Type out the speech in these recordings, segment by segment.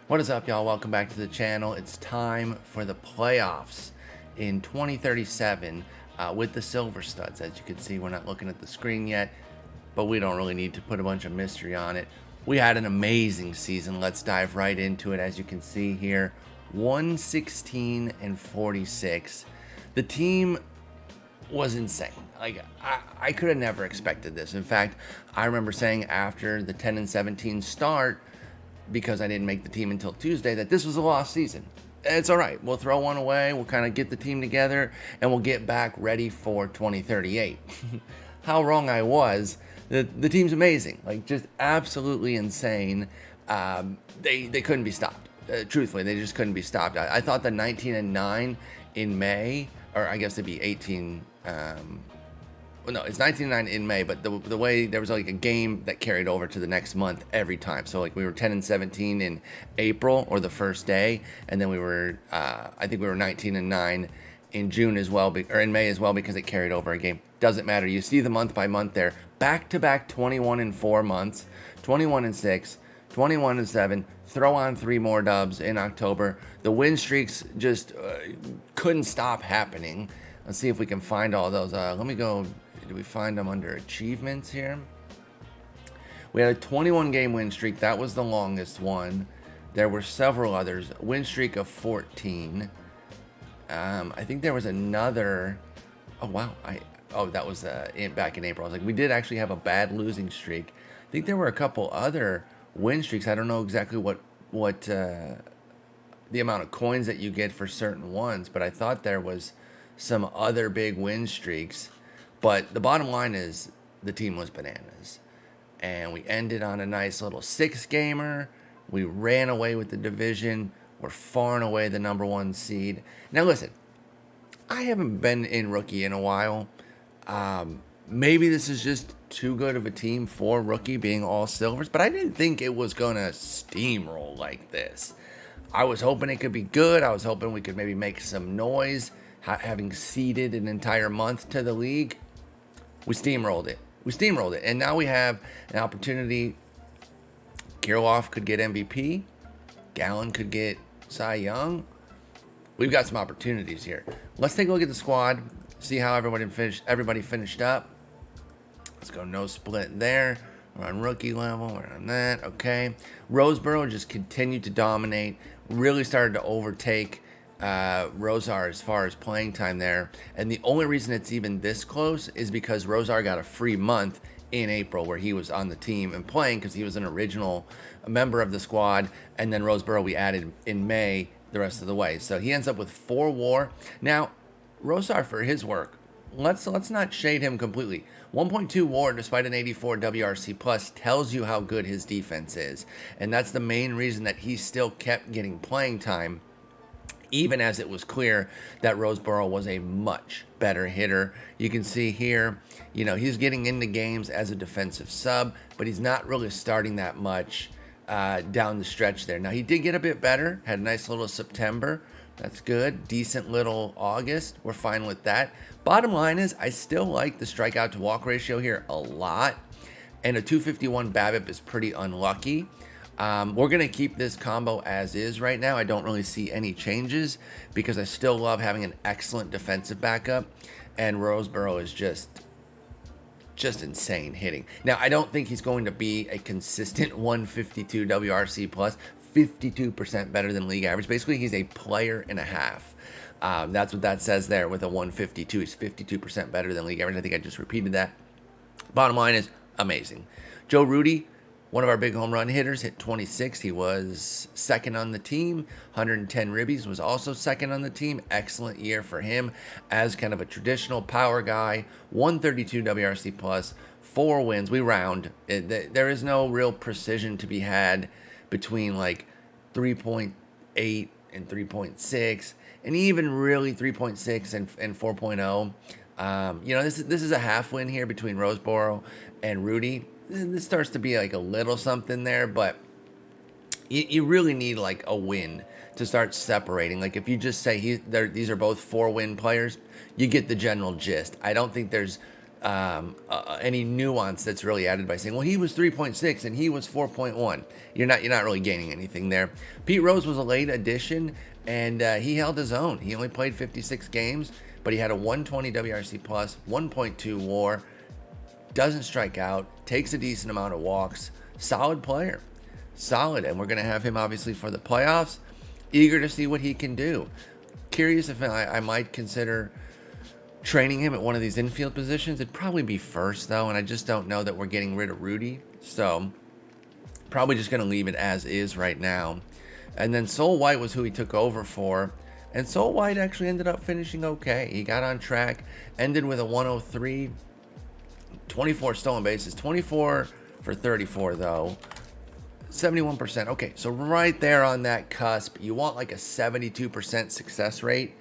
What is up, y'all? Welcome back to the channel. It's time for the playoffs in 2037 with the Silver Studs. As you can see, we're not looking at the screen yet, but we don't really need to put a bunch of mystery on it. We had an amazing season. Let's dive right into it. As you can see here, 116-46. The team was insane. Like, I could have never expected this. In fact, I remember saying after the 10-17 start, because I didn't make the team until Tuesday, that this was a lost season. It's all right. We'll throw one away. We'll kind of get the team together, and we'll get back ready for 2038. How wrong I was. The team's amazing. Like, just absolutely insane. They couldn't be stopped. Truthfully, they just couldn't be stopped. I thought the 19-9 in May, or I guess it'd be 18... well, no, it's 19-9 in May, but the way there was like a game that carried over to the next month every time. So like we were 10-17 in April or the first day, and then we were I think we were 19-9 in June as well, or in May as well, because it carried over a game. Doesn't matter. You see the month by month there. Back-to-back 21-4 months, 21-6, 21-7. Throw on 3 more dubs in October. The win streaks just couldn't stop happening. Let's see if we can find all those. Let me go. Do we find them under achievements here? We had a 21-game win streak. That was the longest one. There were several others. Win streak of 14. I think there was another. Oh wow! That was back in April. I was like, we did actually have a bad losing streak. I think there were a couple other win streaks. I don't know exactly what the amount of coins that you get for certain ones, but I thought there was some other big win streaks. But the bottom line is the team was bananas. And we ended on a nice little 6-gamer. We ran away with the division. We're far and away the number 1 seed. Now listen, I haven't been in Rookie in a while. Maybe this is just too good of a team for Rookie being all silvers, but I didn't think it was going to steamroll like this. I was hoping it could be good. I was hoping we could maybe make some noise, having seeded an entire month to the league. We steamrolled it. And now we have an opportunity. Kirov could get MVP. Gallon could get Cy Young. We've got some opportunities here. Let's take a look at the squad. See how everybody finished up. Let's go no split there. We're on rookie level. We're on that. Okay. Roseboro just continued to dominate. Really started to overtake Rosar as far as playing time there, and the only reason it's even this close is because Rosar got a free month in April where he was on the team and playing because he was an original member of the squad, and then Roseboro we added in May the rest of the way, so he ends up with 4 war. Now Rosar, for his work, let's not shade him completely. 1.2 war despite an 84 WRC plus tells you how good his defense is, and that's the main reason that he still kept getting playing time, even as it was clear that Roseboro was a much better hitter. You can see here, he's getting into games as a defensive sub, but he's not really starting that much down the stretch there. Now, he did get a bit better, had a nice little September. That's good. Decent little August. We're fine with that. Bottom line is, I still like the strikeout to walk ratio here a lot, and a 251 BABIP is pretty unlucky. We're going to keep this combo as is right now. I don't really see any changes because I still love having an excellent defensive backup, and Roseboro is just insane hitting. Now, I don't think he's going to be a consistent 152 WRC plus, 52% better than league average. Basically, he's a player and a half. That's what that says there with a 152. He's 52% better than league average. I think I just repeated that. Bottom line is amazing. Joe Rudy, one of our big home run hitters, hit 26. He was second on the team. 110 ribbies, was also second on the team. Excellent year for him as kind of a traditional power guy. 132 WRC plus, 4 wins. We round. There is no real precision to be had between like 3.8 and 3.6, and even really 3.6 and 4.0. This is a half win here between Roseboro and Rudy. This starts to be like a little something there, but you really need like a win to start separating. Like if you just say these are both 4-win players, you get the general gist. I don't think there's any nuance that's really added by saying, well, he was 3.6 and he was 4.1. You're not really gaining anything there. Pete Rose was a late addition, and he held his own. He only played 56 games, but he had a 120 WRC plus, 1.2 WAR, doesn't strike out, takes a decent amount of walks, solid player, solid, and we're going to have him obviously for the playoffs. Eager to see what he can do. Curious if I might consider training him at one of these infield positions. It'd probably be first, though, and I just don't know that we're getting rid of Rudy. So probably just going to leave it as is right now. And then Sol White was who he took over for. And Sol White actually ended up finishing okay. He got on track, ended with a 103, 24 stolen bases, 24 for 34, though. 71%. Okay, so right there on that cusp, you want like a 72% success rate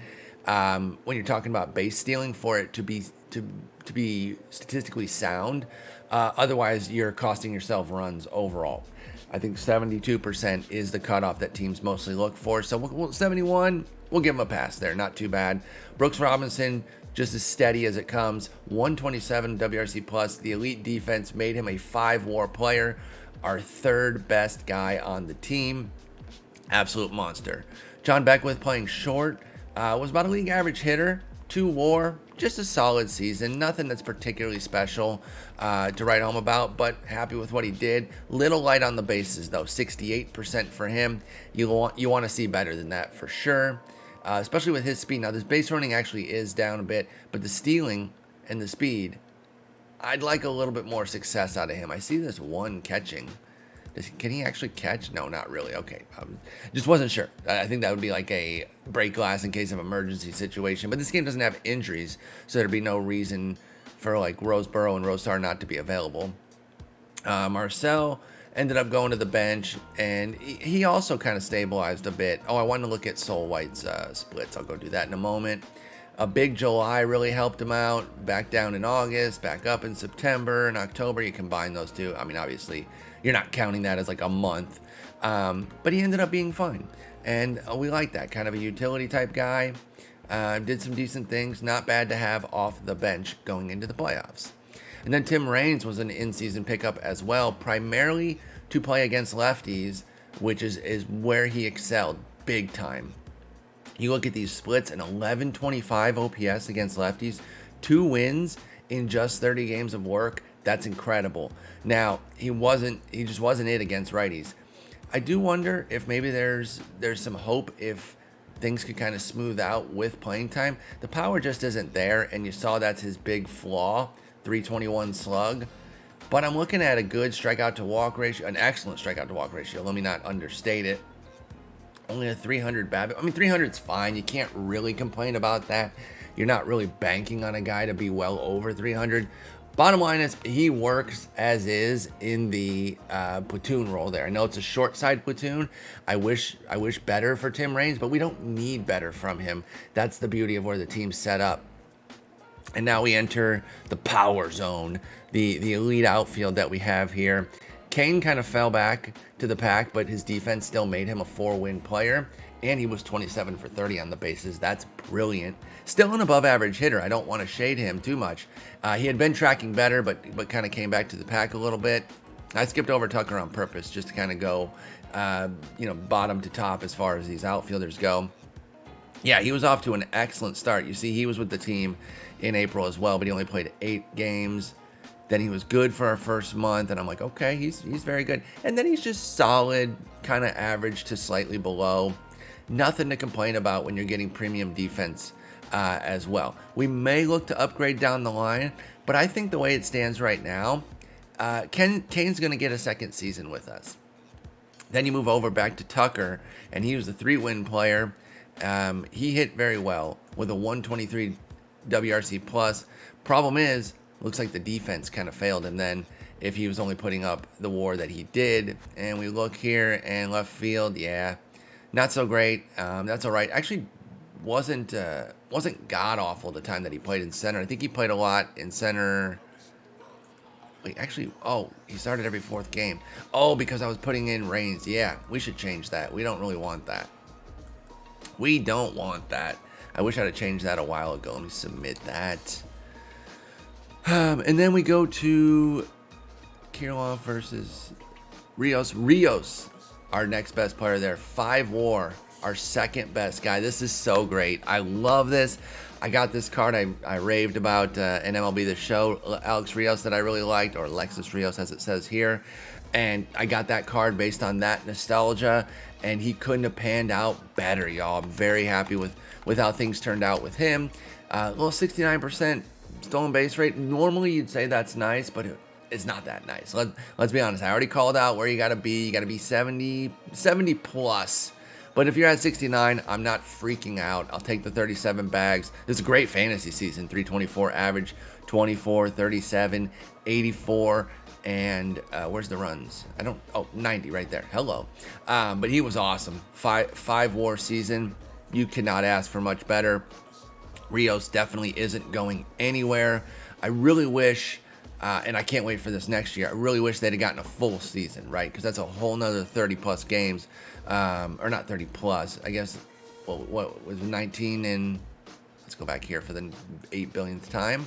when you're talking about base stealing for it to be statistically sound. Otherwise, you're costing yourself runs overall. I think 72% is the cutoff that teams mostly look for. So 71, we'll give him a pass there. Not too bad. Brooks Robinson, just as steady as it comes. 127 WRC plus. The elite defense made him a 5-WAR player. Our third best guy on the team. Absolute monster. John Beckwith playing short. Was about a league average hitter. 2 WAR. Just a solid season. Nothing that's particularly special to write home about, but happy with what he did. Little light on the bases, though. 68% for him. You want to see better than that for sure. Especially with his speed. Now, this base running actually is down a bit, but the stealing and the speed, I'd like a little bit more success out of him. I see this one catching. Can he actually catch? No, not really. Okay. Just wasn't sure. I think that would be like a break glass in case of emergency situation. But this game doesn't have injuries, so there'd be no reason for like Roseboro and Rostar not to be available. Marcel ended up going to the bench, and he also kind of stabilized a bit. Oh, I wanted to look at Sol White's splits. I'll go do that in a moment. A big July really helped him out. Back down in August, back up in September and October. You combine those two. I mean, obviously, you're not counting that as like a month. But he ended up being fine. And we like that. Kind of a utility type guy. Did some decent things. Not bad to have off the bench going into the playoffs. And then Tim Raines was an in-season pickup as well. Primarily to play against lefties, which is where he excelled big time. You look at these splits, an 1125 OPS against lefties, 2 wins in just 30 games of work. That's incredible. Now, he just wasn't it against righties. I do wonder if maybe there's some hope if things could kind of smooth out with playing time. The power just isn't there, and you saw that's his big flaw, 321 slug. But I'm looking at a good strikeout to walk ratio, an excellent strikeout to walk ratio. Let me not understate it. Only a 300 BABIP. I mean, 300's fine. You can't really complain about that. You're not really banking on a guy to be well over 300. Bottom line is he works as is in the platoon role there. I know it's a short side platoon. I wish better for Tim Raines, but we don't need better from him. That's the beauty of where the team's set up. And now we enter the power zone, the elite outfield that we have here. Kane kind of fell back to the pack, but his defense still made him a 4-win player, and he was 27 for 30 on the bases. That's brilliant. Still an above-average hitter. I don't want to shade him too much. He had been tracking better, but kind of came back to the pack a little bit. I skipped over Tucker on purpose just to kind of go, bottom to top as far as these outfielders go. Yeah, he was off to an excellent start. You see, he was with the team in April as well, but he only played 8 games. Then he was good for our first month, and I'm like, okay, he's very good. And then he's just solid, kind of average to slightly below. Nothing to complain about when you're getting premium defense as well. We may look to upgrade down the line, but I think the way it stands right now, Kane's going to get a second season with us. Then you move over back to Tucker, and he was a 3-win player. He hit very well with a 123 WRC plus. Problem is, looks like the defense kind of failed him then if he was only putting up the WAR that he did. And we look here, and left field, yeah, not so great. That's all right. Actually, wasn't god awful the time that he played in center. I think he played a lot in center. Wait, actually, he started every 4th game. Because I was putting in Raines. Yeah, we should change that. We don't really want that. We don't want that. I wish I'd have changed that a while ago. Let me submit that. And then we go to Kirov versus Rios. Rios, our next best player there. 5 WAR, our second best guy. This is so great. I love this. I got this card I raved about in MLB The Show. Alex Rios that I really liked, or Alexis Rios as it says here. And I got that card based on that nostalgia, and he couldn't have panned out better, y'all. I'm very happy with how things turned out with him. Little 69% stolen base rate. Normally you'd say that's nice, but it's not that nice. Let's be honest. I already called out where you got to be. You got to be 70 plus. But if you're at 69, I'm not freaking out. I'll take the 37 bags. This is a great fantasy season. 324 average, 24, 37, 84. And where's the runs? 90 right there. Hello. But he was awesome. Five WAR season. You cannot ask for much better. Rios definitely isn't going anywhere. I really wish, and I can't wait for this next year, I really wish they'd have gotten a full season, right? Because that's a whole nother 30 plus games. Or not 30 plus, I guess, what was 19 and, let's go back here for the 8 billionth time.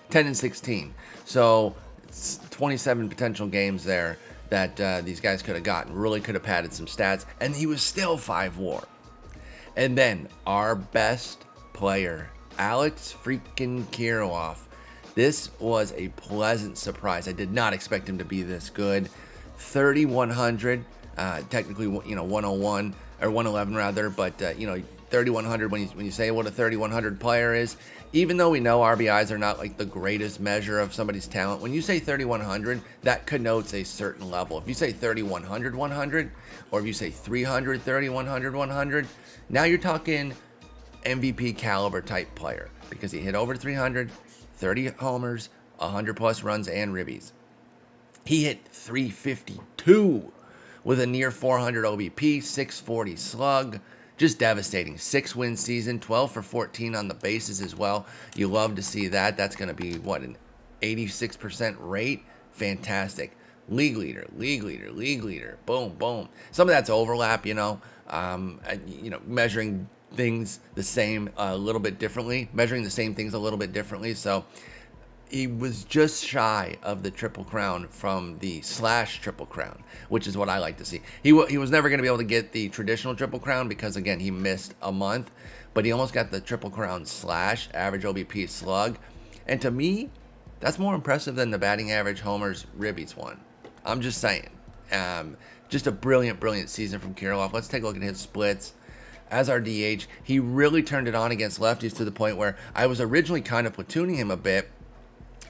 10 and 16. So, it's 27 potential games there that these guys could have gotten. Really could have padded some stats. And he was still 5 WAR. And then, our best player, Alex Freakin Kirov. This was a pleasant surprise. I did not expect him to be this good. 3,100, technically, 101 or 111 rather, but 3,100 when you say what a 3,100 player is. Even though we know RBIs are not like the greatest measure of somebody's talent, when you say 3,100, that connotes a certain level. If you say 3,100, 100, or if you say 300, 3,100, 100, now you're talking MVP caliber type player because he hit over 300, 30 homers, 100 plus runs and ribbies. He hit 352 with a near 400 OBP, 640 slug. Just devastating. 6-win season, 12 for 14 on the bases as well. You love to see that. That's going to be, an 86% rate? Fantastic. League leader. Boom, boom. Some of that's overlap, measuring things the same a little bit differently, measuring the same things a little bit differently. So he was just shy of the Triple Crown from the / Triple Crown, which is what I like to see. He was never going to be able to get the traditional Triple Crown because, again, he missed a month, but he almost got the Triple Crown / average OBP slug. And to me, that's more impressive than the batting average, homers, ribbies one. I'm just saying. Just a brilliant season from Kirov. Let's take a look at his splits. As our DH, he really turned it on against lefties to the point where I was originally kind of platooning him a bit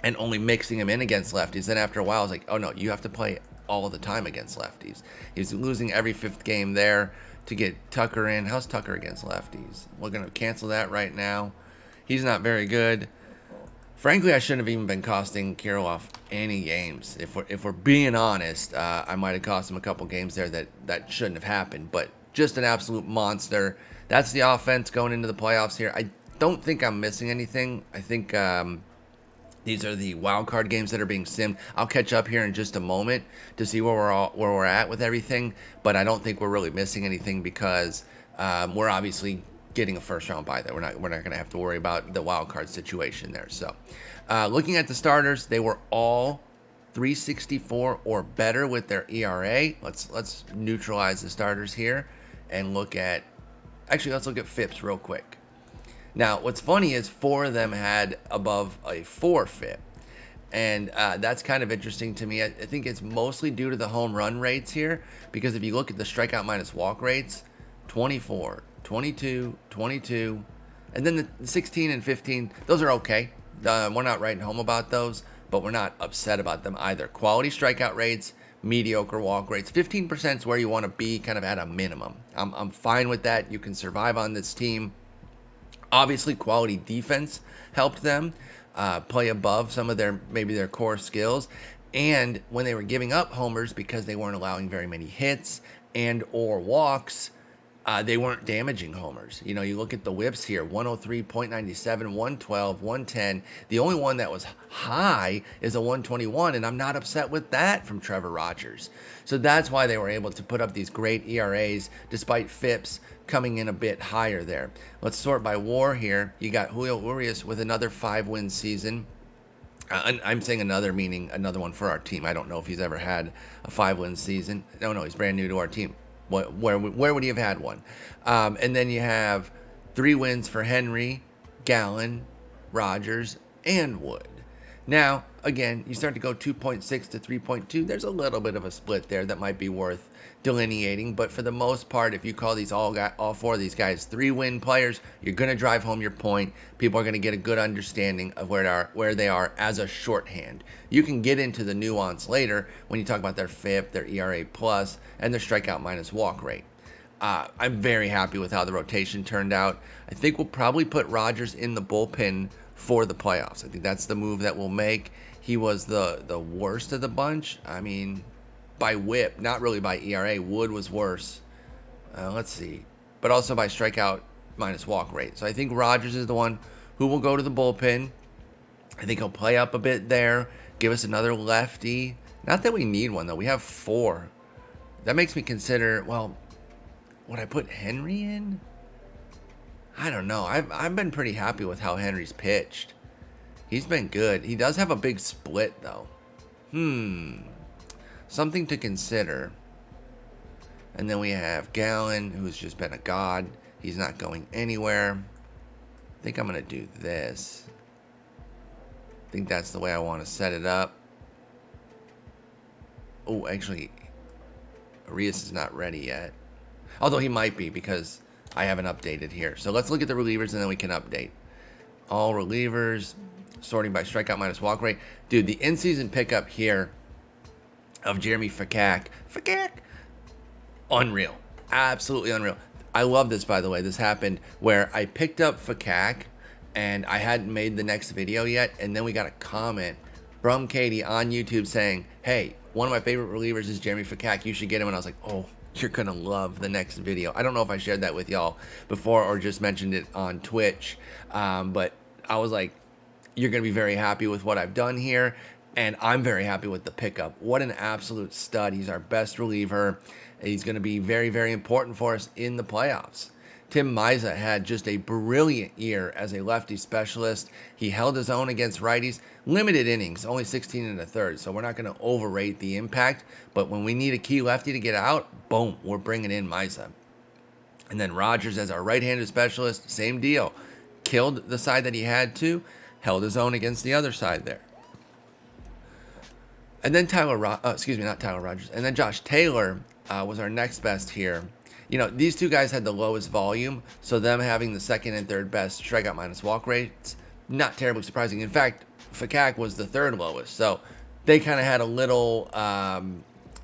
and only mixing him in against lefties. Then after a while, I was like, oh no, you have to play all the time against lefties. He's losing every 5th game there to get Tucker in. How's Tucker against lefties? We're going to cancel that right now. He's not very good. Frankly, I shouldn't have even been costing Kirov any games. If we're being honest, I might have cost him a couple games there that shouldn't have happened. But just an absolute monster. That's the offense going into the playoffs here. I don't think I'm missing anything. I think these are the wild card games that are being simmed. I'll catch up here in just a moment to see where we're at with everything. But I don't think we're really missing anything because we're obviously getting a first round bye there. We're not going to have to worry about the wild card situation there. So, looking at the starters, they were all 364 or better with their ERA. Let's neutralize the starters here and look at FIPS real quick. Now, what's funny is 4 of them had above a 4 FIP. And that's kind of interesting to me. I think it's mostly due to the home run rates here. Because if you look at the strikeout minus walk rates, 24, 22, 22. And then the 16 and 15, those are okay. We're not writing home about those. But we're not upset about them either. Quality strikeout rates, mediocre walk rates. 15% is where you want to be kind of at a minimum. I'm fine with that. You can survive on this team. Obviously, quality defense helped them play above some of their core skills. And when they were giving up homers because they weren't allowing very many hits and or walks, they weren't damaging homers. You look at the whips here, 103.97, 112, 110. The only one that was high is a 121, and I'm not upset with that from Trevor Rogers. So that's why they were able to put up these great ERAs despite FIPS coming in a bit higher there. Let's sort by WAR here. You got Julio Urias with another 5-win season. I'm saying another, meaning another one for our team. I don't know if he's ever had a 5-win season. No, he's brand new to our team. Where would he have had one? And then you have 3 wins for Henry, Gallen, Rogers, and Wood. Now, again, you start to go 2.6 to 3.2. There's a little bit of a split there that might be worth delineating, but for the most part, if you call these all 4 of these guys 3-win players, you're going to drive home your point. People are going to get a good understanding of where they are as a shorthand. You can get into the nuance later when you talk about their FIP, their ERA plus, and their strikeout minus walk rate. I'm very happy with how the rotation turned out. I think we'll probably put Rogers in the bullpen for the playoffs. I think that's the move that we'll make. He was the worst of the bunch. I mean, by whip, not really by ERA. Wood was worse. Let's see. But also by strikeout minus walk rate. So I think Rogers is the one who will go to the bullpen. I think he'll play up a bit there. Give us another lefty. Not that we need one, though. We have 4. That makes me consider, well, would I put Henry in? I don't know. I've been pretty happy with how Henry's pitched. He's been good. He does have a big split, though. Something to consider. And then we have Gallen, who's just been a god. He's not going anywhere. I think I'm going to do this. I think that's the way I want to set it up. Oh, actually, Arias is not ready yet. Although he might be, because I haven't updated here. So let's look at the relievers and then we can update. All relievers, sorting by strikeout minus walk rate. Dude, the in-season pickup here of Jeremy Freakin. Unreal. Absolutely unreal. I love this, by the way. This happened where I picked up Freakin and I hadn't made the next video yet. And then we got a comment from Katie on YouTube saying, hey, one of my favorite relievers is Jeremy Freakin. You should get him. And I was like, oh, you're going to love the next video. I don't know if I shared that with y'all before or just mentioned it on Twitch. But I was like, you're going to be very happy with what I've done here. And I'm very happy with the pickup. What an absolute stud. He's our best reliever. He's going to be very, very important for us in the playoffs. Tim Misa had just a brilliant year as a lefty specialist. He held his own against righties. Limited innings, only 16 1/3, so we're not going to overrate the impact. But when we need a key lefty to get out, boom, we're bringing in Misa. And then Rogers as our right-handed specialist, same deal. Killed the side that he had to, held his own against the other side there. And then And then Josh Taylor was our next best here. You know, these two guys had the lowest volume, so them having the second and third best strikeout minus walk rates, not terribly surprising. In fact, Freakin was the third lowest, so they kind of had a little,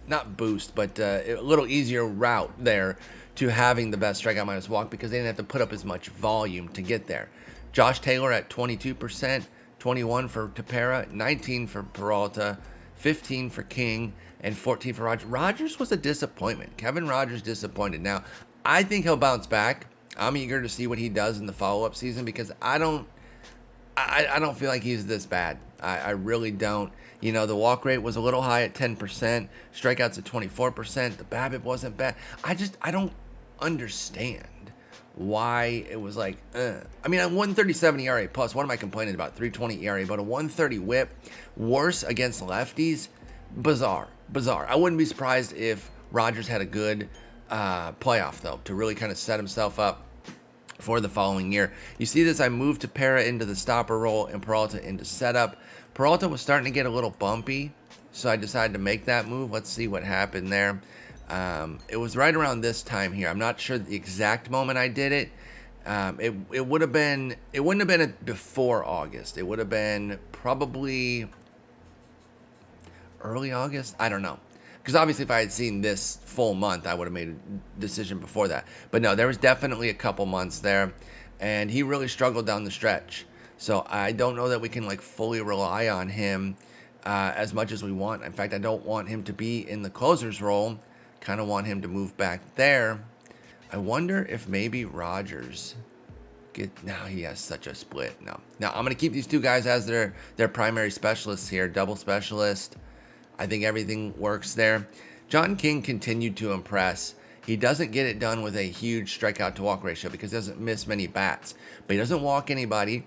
not boost, but a little easier route there to having the best strikeout minus walk because they didn't have to put up as much volume to get there. Josh Taylor at 22%, 21 for Tepera, 19 for Peralta, 15 for King, and 14 for Rogers. Rogers was a disappointment. Kevin Rogers disappointed. Now, I think he'll bounce back. I'm eager to see what he does in the follow-up season because I don't feel like he's this bad. I really don't. You know, the walk rate was a little high at 10%. Strikeouts at 24%. The BABIP wasn't bad. I don't understand why it was like, I mean, a 137 ERA plus, what am I complaining about? 320 ERA, but a 130 whip, worse against lefties, bizarre. I wouldn't be surprised if Rogers had a good playoff, though, to really kind of set himself up for the following year. You see this, I moved Tepera into the stopper role and Peralta into setup. Peralta was starting to get a little bumpy, so I decided to make that move. Let's see what happened there. It was right around this time here. I'm not sure the exact moment I did it. It wouldn't have been before August. It would have been probably early August. I don't know. Because obviously if I had seen this full month, I would have made a decision before that. But no, there was definitely a couple months there. And he really struggled down the stretch. So I don't know that we can like fully rely on him as much as we want. In fact, I don't want him to be in the closer's role. Kind of want him to move back there. I wonder if maybe Rogers now he has such a split. No. Now I'm going to keep these two guys as their primary specialists here. Double specialist. I think everything works there. John King continued to impress. He doesn't get it done with a huge strikeout to walk ratio because he doesn't miss many bats. But he doesn't walk anybody.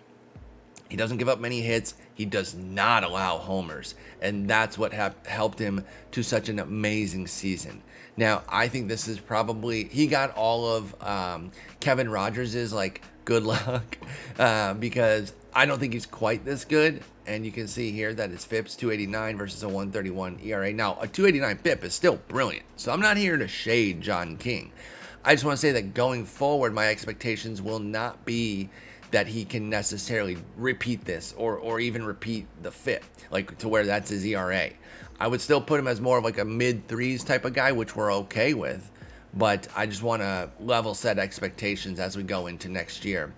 He doesn't give up many hits. He does not allow homers, and that's what helped him to such an amazing season. Now, I think this is probably, he got all of Kevin Rogers's like good luck because I don't think he's quite this good. And you can see here that his FIP's 289 versus a 131 ERA. Now, a 289 FIP is still brilliant, so I'm not here to shade John King. I just want to say that going forward, my expectations will not be that he can necessarily repeat this or even repeat the FIP, like to where that's his ERA. I would still put him as more of like a mid-threes type of guy, which we're okay with, but I just want to level set expectations as we go into next year.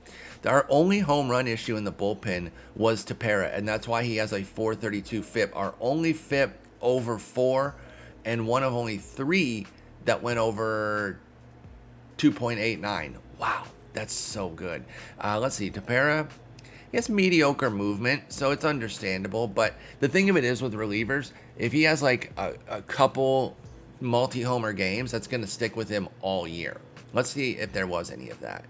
Our only home run issue in the bullpen was Tepera, and that's why he has a 432 FIP. Our only FIP over 4, and one of only 3 that went over 2.89. Wow, that's so good. Let's see, Tepera, he has mediocre movement, so it's understandable. But the thing of it is with relievers, if he has like a couple multi-homer games, that's going to stick with him all year. Let's see if there was any of that.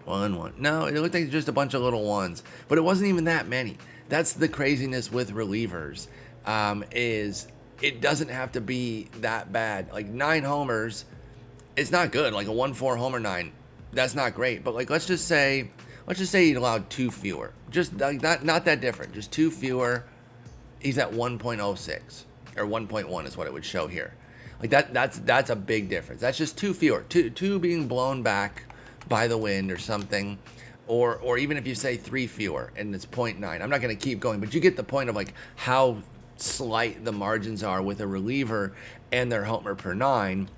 1-1. No, it looked like just a bunch of little ones, but it wasn't even that many. That's the craziness with relievers, is it doesn't have to be that bad. Like 9 homers, it's not good. Like a 1-4 homer 9, that's not great. But like let's just say he allowed 2 fewer. Just like not that different. Just 2 fewer. He's at 1.06 or 1.1 is what it would show here. Like that's a big difference. That's just 2 fewer. Two being blown back by the wind or something, or even if you say 3 fewer and it's 0.9. I'm not going to keep going, but you get the point of like how slight the margins are with a reliever and their homer per 9.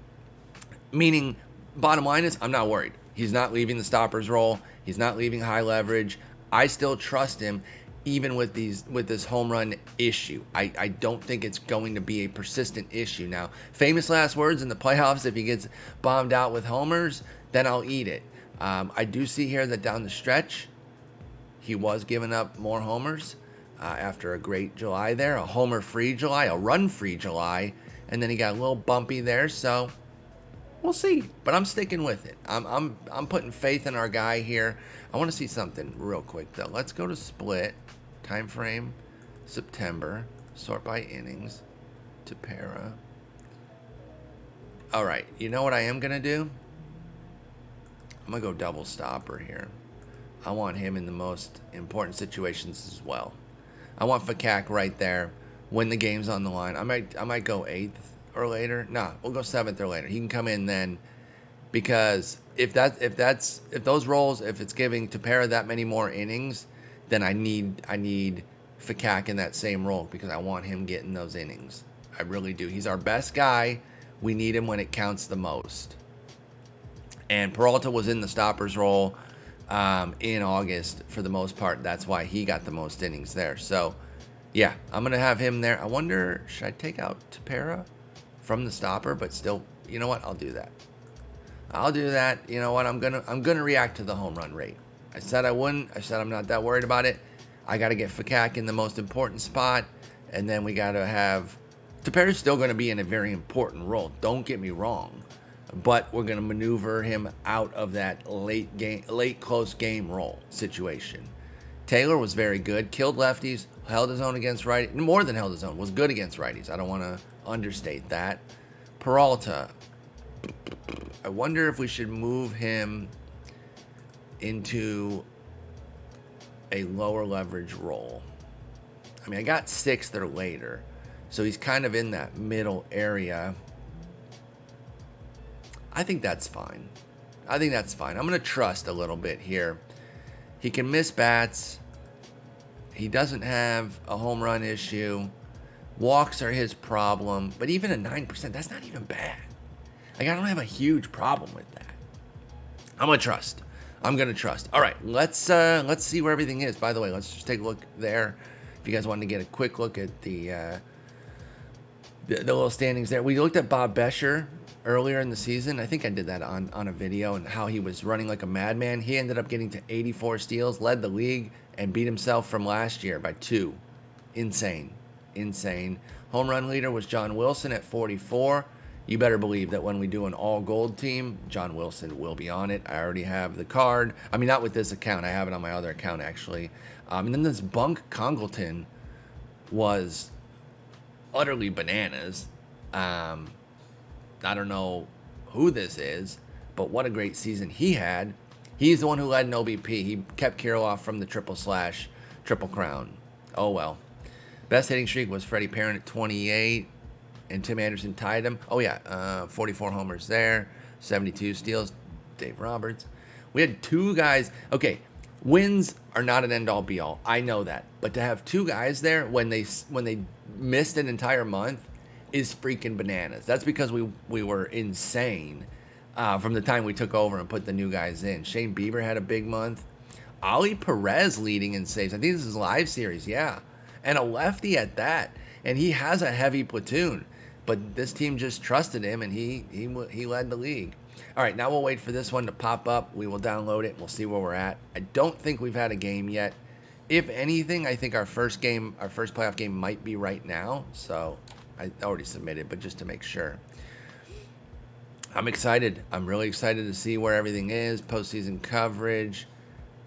Meaning, bottom line is, I'm not worried. He's not leaving the stoppers role. He's not leaving high leverage. I still trust him, even with this home run issue. I don't think it's going to be a persistent issue. Now, famous last words in the playoffs, if he gets bombed out with homers, then I'll eat it. I do see here that down the stretch, he was giving up more homers after a great July there, a homer-free July, a run-free July, and then he got a little bumpy there, so we'll see. But I'm sticking with it. I'm putting faith in our guy here. I want to see something real quick, though. Let's go to split, time frame, September, sort by innings, Tepera. All right, you know what I am going to do? I'm going to go double stopper here. I want him in the most important situations as well. I want Fakak right there when the game's on the line. I might go 8th or later. Nah, we'll go 7th or later. He can come in then, because if those roles, if it's giving Tepera that many more innings, then I need Fakak in that same role because I want him getting those innings. I really do. He's our best guy. We need him when it counts the most. And Peralta was in the stoppers role in August for the most part. That's why he got the most innings there. So, yeah, I'm going to have him there. I wonder, should I take out Tepera from the stopper, but still, you know what? I'll do that. You know what? I'm gonna react to the home run rate. I said I wouldn't. I said I'm not that worried about it. I got to get Fakak in the most important spot, and then we got to have Tepera's still going to be in a very important role. Don't get me wrong. But we're going to maneuver him out of that late close game role situation. Taylor was very good, killed lefties, held his own against righties, more than held his own, was good against righties. I don't want to understate that. Peralta, I wonder if we should move him into a lower leverage role. I mean, I got 6th or later, so he's kind of in that middle area. I think that's fine. I'm going to trust a little bit here. He can miss bats. He doesn't have a home run issue. Walks are his problem. But even a 9%, that's not even bad. Like, I don't have a huge problem with that. I'm going to trust. All right, let's see where everything is. By the way, let's just take a look there. If you guys wanted to get a quick look at the little standings there. We looked at Bob Bescher earlier in the season. I think I did that on a video, and how he was running like a madman. He ended up getting to 84 steals, led the league, and beat himself from last year by 2. Insane. Home run leader was John Wilson at 44. you better believe that when we do an all-gold team, John Wilson will be on it. I already have the card. I mean, not with this account. I have it on my other account, actually. And then this Bunk Congleton was utterly bananas. I don't know who this is, but what a great season he had. He's the one who led an OBP. He kept Kirov from the triple crown. Oh, well. Best hitting streak was Freddie Perrin at 28, and Tim Anderson tied him. Oh, yeah, 44 homers there, 72 steals, Dave Roberts. We had two guys. Okay, wins are not an end-all, be-all. I know that. But to have two guys there when they missed an entire month is freaking bananas. That's because we were insane from the time we took over and put the new guys in. Shane Bieber had a big month. Ali Perez leading in saves. I think this is live series, yeah. And a lefty at that. And he has a heavy platoon. But this team just trusted him, and he led the league. All right, now we'll wait for this one to pop up. We will download it. We'll see where we're at. I don't think we've had a game yet. If anything, I think our first playoff game might be right now. So I already submitted, but just to make sure. I'm excited. I'm really excited to see where everything is. Postseason coverage.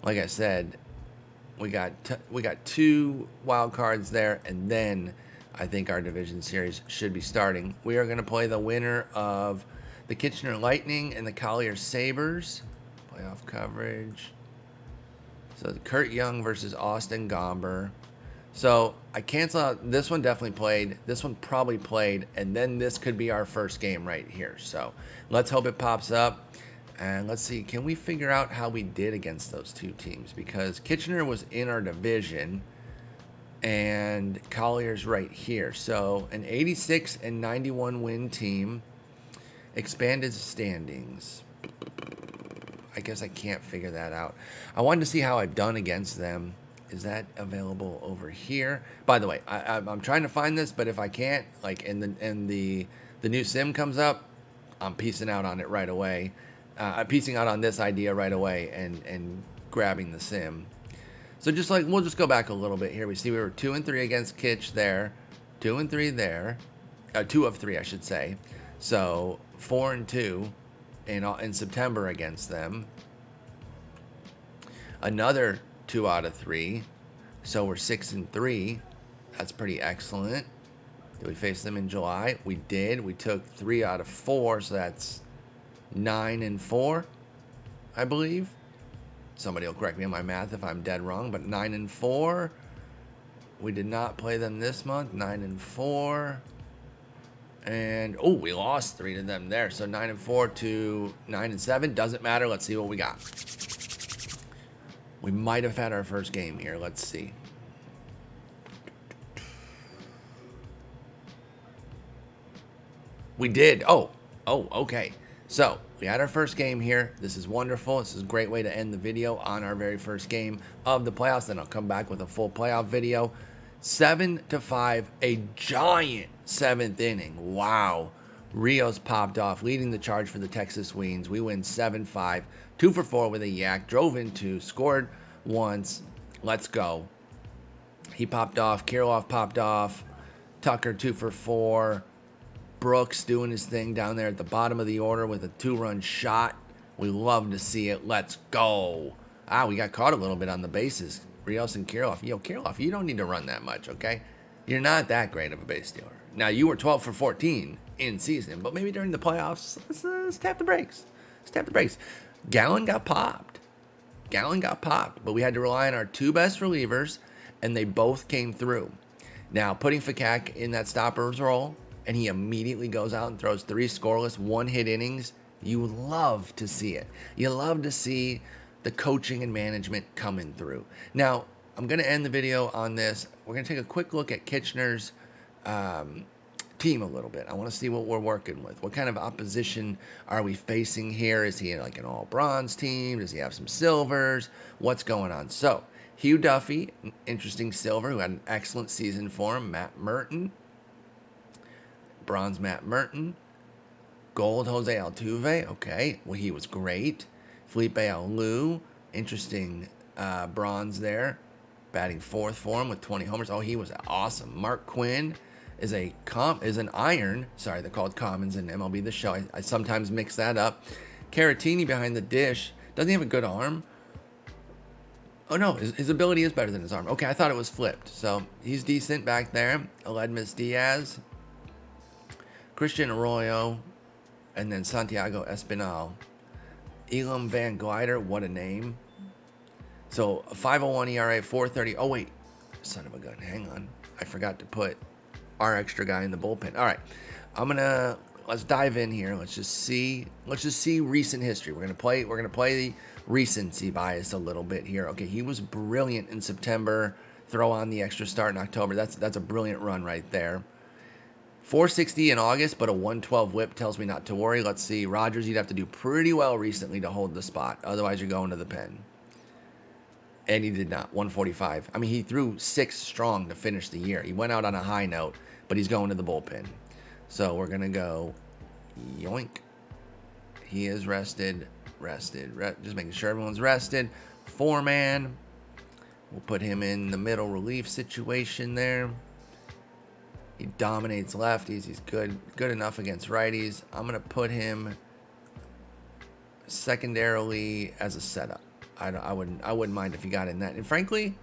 Like I said, we got two wild cards there, and then I think our Division Series should be starting. We are going to play the winner of the Kitchener Lightning and the Collier Sabres. Playoff coverage. So Kurt Young versus Austin Gomber. So I cancel out. This one definitely played. This one probably played. And then this could be our first game right here. So let's hope it pops up. And let's see. Can we figure out how we did against those two teams? Because Kitchener was in our division. And Collier's right here. So an 86 and 91 win team. Expanded standings. I guess I can't figure that out. I wanted to see how I've done against them. Is that available over here? By the way, I'm trying to find this, but if I can't, like, and the new sim comes up, I'm piecing out on it right away. I'm piecing out on this idea right away and grabbing the sim. So just like, we'll just go back a little bit here. We see we were 2-3 against Kitch there, 2-3 there, 2 of 3, I should say. So 4-2 in September against them. Another 2 out of 3. So we're 6-3. That's pretty excellent. Did we face them in July? We did. We took 3 out of 4, so that's 9-4, I believe. Somebody will correct me on my math if I'm dead wrong, but 9-4. We did not play them this month. 9-4. And, oh, we lost 3 to them there. So 9-4 to 9-7. Doesn't matter. Let's see what we got. We might have had our first game here. Let's see. We did. Oh, okay. So we had our first game here. This is wonderful. This is a great way to end the video on our very first game of the playoffs. Then I'll come back with a full playoff video. 7-5, a giant 7th inning. Wow. Rios popped off, leading the charge for the Texas Weens. We win 7-5, 2 for 4 with a yak. Drove in 2, scored once. Let's go. He popped off. Kirov popped off. Tucker 2 for 4. Brooks doing his thing down there at the bottom of the order with a 2-run shot. We love to see it. Let's go. We got caught a little bit on the bases. Rios and Kirov. Yo, Kirov, you don't need to run that much, okay? You're not that great of a base stealer. Now, you were 12 for 14 in season, but maybe during the playoffs, let's tap the brakes. Let's tap the brakes. Gallon got popped, but we had to rely on our 2 best relievers, and they both came through. Now, putting Fakak in that stopper's role, and he immediately goes out and throws 3 scoreless, 1-hit innings, you love to see it. You love to see the coaching and management coming through. Now, I'm going to end the video on this. We're going to take a quick look at Kitchener's team a little bit. I want to see what we're working with. What kind of opposition are we facing here? Is he like an all-bronze team? Does he have some silvers? What's going on? So, Hugh Duffy, interesting silver, who had an excellent season for him. Matt Merton. Bronze Matt Merton. Gold Jose Altuve. Okay, well, he was great. Felipe Alou, interesting bronze there. Batting 4th for him with 20 homers. Oh, he was awesome. Mark Quinn, is an iron. Sorry, they're called commons in MLB The Show. I sometimes mix that up. Caratini behind the dish. Doesn't he have a good arm? Oh no, his ability is better than his arm. Okay, I thought it was flipped. So he's decent back there. Aledmus Diaz, Christian Arroyo, and then Santiago Espinal. Elam Van Glider, what a name. So 5.01 ERA, 4.30. Oh wait, son of a gun. Hang on, I forgot to put our extra guy in the bullpen. All right, let's dive in here. Let's just see recent history. We're gonna play the recency bias a little bit here. Okay, he was brilliant in September. Throw on the extra start in October. That's a brilliant run right there. 460 in August, but a 112 whip tells me not to worry. Let's see. Rogers, you'd have to do pretty well recently to hold the spot. Otherwise, you're going to the pen. And he did not. 145. I mean, he threw 6 strong to finish the year. He went out on a high note, but he's going to the bullpen. So we're going to go yoink. He is rested. Just making sure everyone's rested. 4-man. We'll put him in the middle relief situation there. He dominates lefties. He's good enough against righties. I'm going to put him secondarily as a setup. I wouldn't mind if he got in that. And frankly,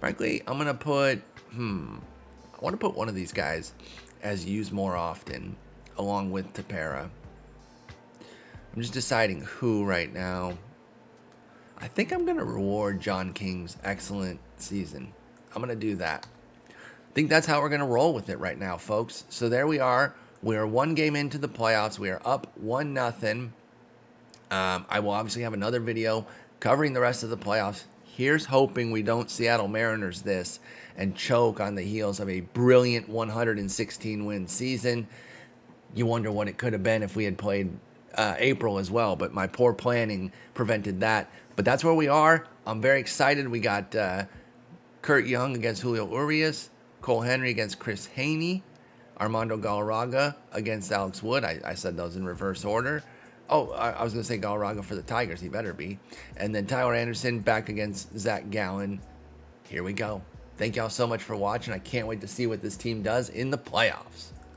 I'm going to put I want to put one of these guys as used more often along with Tepera. I'm just deciding who right now. I think I'm going to reward John King's excellent season. I'm going to do that. I think that's how we're going to roll with it right now, folks. So there we are. We are 1 game into the playoffs. We are up 1-0. I will obviously have another video covering the rest of the playoffs. Here's hoping we don't Seattle Mariners this and choke on the heels of a brilliant 116-win season. You wonder what it could have been if we had played April as well, but my poor planning prevented that. But that's where we are. I'm very excited. We got Kurt Young against Julio Urias, Cole Henry against Chris Haney, Armando Galarraga against Alex Wood. I said those in reverse order. Oh, I was going to say Galarraga for the Tigers. He better be. And then Tyler Anderson back against Zach Gallen. Here we go. Thank y'all so much for watching. I can't wait to see what this team does in the playoffs.